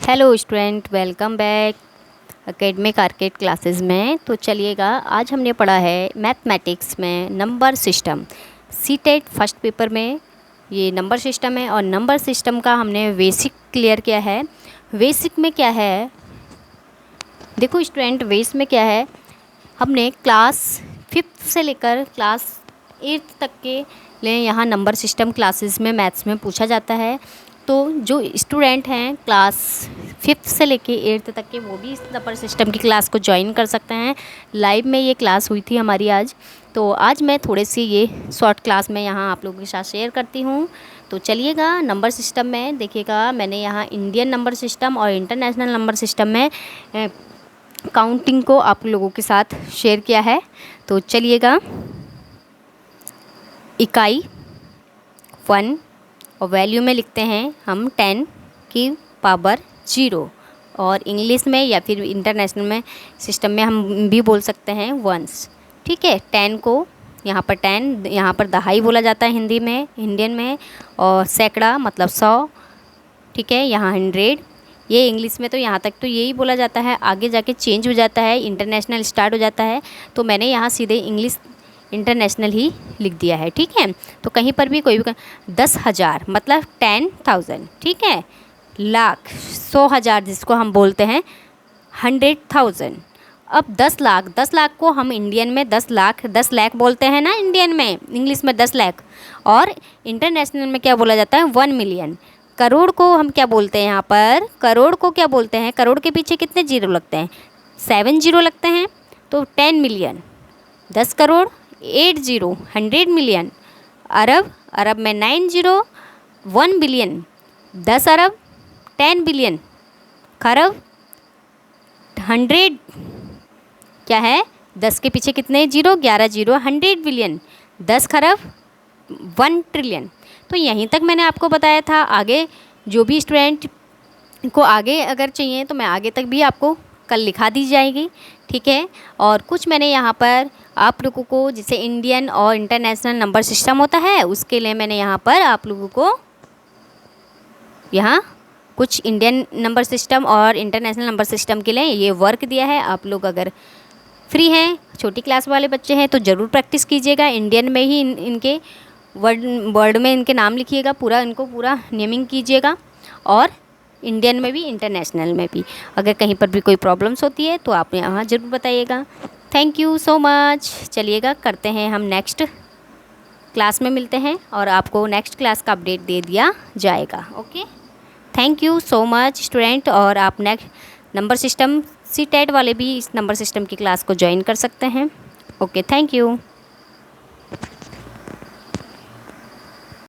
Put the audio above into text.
Hello student, welcome back academic arcade classes में। तो चलिएगा, आज हमने पढ़ा है मैथमेटिक्स में number system. CTET first paper में ये नंबर सिस्टम है और नंबर सिस्टम का हमने बेसिक क्लियर किया है। बेसिक में क्या है, देखो स्टूडेंट, बेस में क्या है, हमने क्लास 5th से लेकर क्लास 8th तक के लिए यहाँ नंबर सिस्टम क्लासेस में मैथ्स में पूछा जाता है। तो जो स्टूडेंट हैं क्लास 5th से लेके 8th तक के, वो भी इस नंबर सिस्टम की क्लास को ज्वाइन कर सकते हैं। लाइव में ये क्लास हुई थी हमारी आज। तो आज मैं थोड़ी सी ये शॉर्ट क्लास में यहाँ आप लोगों के साथ शेयर करती हूँ। तो चलिएगा, नंबर सिस्टम में देखिएगा, मैंने यहाँ इंडियन नंबर सिस्टम और इंटरनेशनल नंबर सिस्टम में काउंटिंग को आप लोगों के साथ शेयर किया है। तो चलिएगा, इकाई 1 और वैल्यू में लिखते हैं हम 10 की पावर 0, और इंग्लिश में या फिर इंटरनेशनल में सिस्टम में हम भी बोल सकते हैं वंस। ठीक है, 10 को यहाँ पर 10, यहाँ पर दहाई बोला जाता है हिंदी में, इंडियन में, और सैकड़ा मतलब 100। ठीक है, यहाँ 100, ये इंग्लिश में तो यहाँ तक तो यही बोला जाता है, आगे जाके चेंज हो जाता है, इंटरनेशनल स्टार्ट हो जाता है। तो मैंने यहाँ सीधे इंग्लिश इंटरनेशनल ही लिख दिया है। ठीक है, तो कहीं पर भी कोई भी 10,000 मतलब 10,000। ठीक है, लाख 100,000 जिसको हम बोलते हैं 100,000। अब 10 लाख, 10 लाख को हम इंडियन में 10 लाख 10 लाख बोलते हैं ना इंडियन में, इंग्लिश में 10 लाख, और इंटरनेशनल में क्या बोला जाता है 1 मिलियन। करोड़ को हम क्या बोलते हैं, यहाँ पर करोड़ को क्या बोलते हैं, करोड़ के पीछे कितने जीरो लगते हैं, 7 जीरो लगते हैं। तो 10 मिलियन 10 करोड़, 8 जीरो 100 मिलियन, अरब, अरब में 9 जीरो 1 बिलियन, 10 अरब 10 बिलियन, खरब 100 क्या है, 10 के पीछे कितने जीरो, 11 जीरो 100 बिलियन, 10 खरब 1 ट्रिलियन। तो यहीं तक मैंने आपको बताया था। आगे जो भी स्टूडेंट को आगे अगर चाहिए तो मैं आगे तक भी आपको कल लिखा दी जाएगी। ठीक है, और कुछ मैंने यहाँ पर आप लोगों को, जैसे इंडियन और इंटरनेशनल नंबर सिस्टम होता है, उसके लिए मैंने यहाँ पर आप लोगों को यहाँ कुछ इंडियन नंबर सिस्टम और इंटरनेशनल नंबर सिस्टम के लिए ये वर्क दिया है। आप लोग अगर फ्री हैं, छोटी क्लास वाले बच्चे हैं, तो ज़रूर प्रैक्टिस कीजिएगा। इंडियन में ही इनके वर्ड में इनके नाम लिखिएगा, पूरा इनको पूरा नेमिंग कीजिएगा, और इंडियन में भी इंटरनेशनल में भी। अगर कहीं पर भी कोई प्रॉब्लम्स होती है तो आप यहाँ ज़रूर बताइएगा। Thank you so much. चलिएगा, करते हैं हम नेक्स्ट क्लास में मिलते हैं, और आपको नेक्स्ट क्लास का अपडेट दे दिया जाएगा। Okay, thank you so much student. और आप नेक्स्ट नंबर सिस्टम सीटेट वाले भी इस नंबर सिस्टम की क्लास को ज्वाइन कर सकते हैं। Okay, thank you.